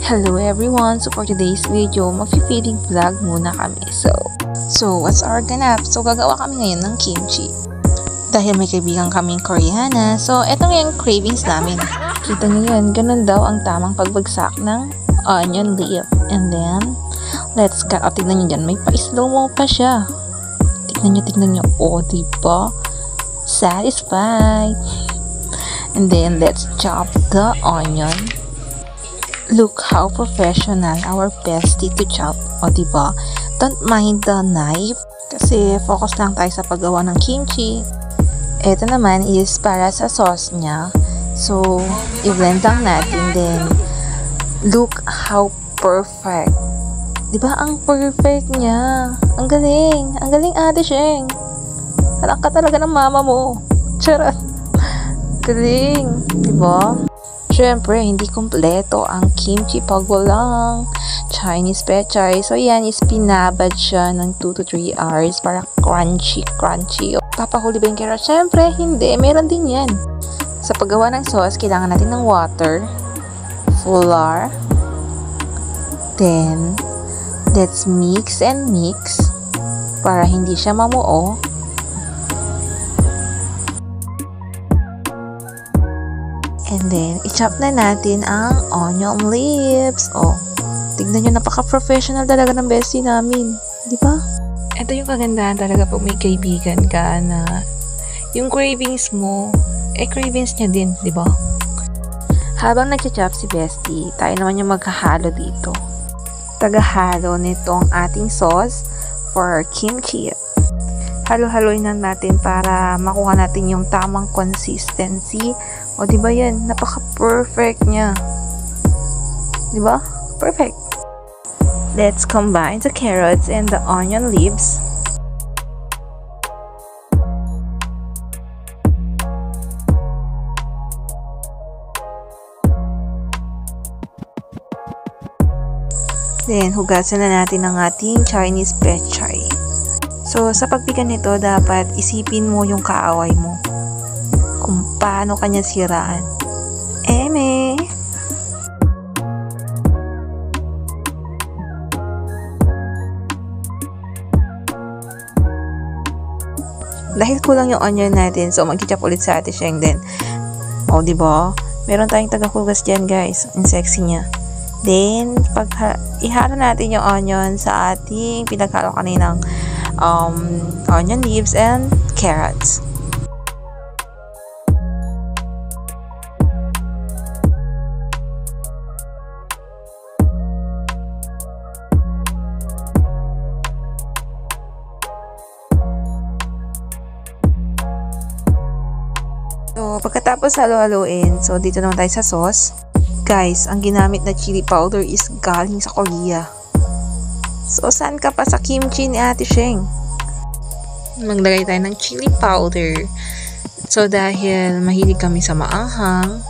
Hello everyone! So for today's video, mag-feeding vlog muna kami. So what's our ganap? So gagawa kami ngayon ng kimchi. Dahil may kaibigan kaming Koreana, so eto nga yung cravings namin. Kita nyo yan, ganun daw ang tamang pagbagsak ng onion leaf. And then, let's cut. O, tignan nyo dyan, may pa-slow mo pa siya. Tignan nyo. O, diba? Satisfied. And then, let's chop the onion. Look how professional our bestie to chop. O, diba? Don't mind the knife. Kasi focus lang tayo sa paggawa ng kimchi. Ito naman is para sa sauce niya. So, i-blend lang natin. Then, look how perfect. Diba? Ang perfect niya. Ang galing. Ang galing, Ate Sheng. Anak ka talaga ng mama mo. Charot. Galing. Diba? Siyempre, hindi kumpleto ang kimchi pag walang Chinese pechay. So, yan is pinabad siya ng 2 to 3 hours para crunchy. Papahuli ba yung carrot? Siyempre, hindi. Meron din yan. Sa paggawa ng sauce, kailangan natin ng water, flour, then, let's mix and mix para hindi siya mamuo. And then, i-chop na natin ang onion leaves. Oh, tignan nyo, napaka-professional talaga ng bestie namin. Di ba? Ito yung kagandahan talaga pag may kaibigan ka na yung cravings mo, cravings niya din, di ba? Habang nag-chop si bestie, tayo naman yung maghahalo dito. Tagahalo nitong ating sauce for kimchi. Halo-haloin lang natin para makuha natin yung tamang consistency. O, diba yan? Napaka-perfect niya. Diba? Perfect. Let's combine the carrots and the onion leaves. Then, hugasan na natin ang ating Chinese pechay. So, sa pagpigan nito, dapat isipin mo yung kaaway mo. Kung paano kanya siraan. Eme! Dahil kulang yung onion natin, so mag-chop ulit sa Ate Sheng din. O, diba? Meron tayong tagahugas dyan, guys. Ang sexy niya. Then, pag ihalo natin yung onion sa ating pinaghalo kaninang onion leaves and carrots. So, pagkatapos halo-haloin, so dito naman tayo sa sauce. Guys, ang ginamit na chili powder is galing sa Korea. So, saan ka pa sa kimchi ni Ate Sheng? Maglagay tayo ng chili powder. So, dahil mahilig kami sa maanghang,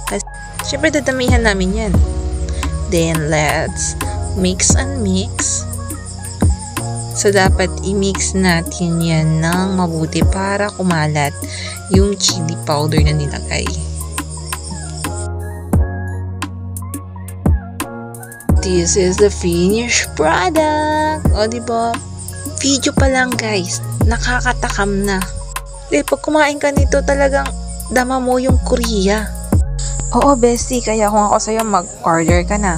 syempre dadamihan namin yan. Then, let's mix and mix. So, dapat i-mix natin yan ng mabuti para kumalat yung chili powder na nilagay. This is the finished product. O, diba? Video pa lang, guys. Nakakatakam na. Pag kumain ka nito, talagang dama mo yung Korea. Oo, bestie. Kaya kung ako sa'yo, mag-order ka na.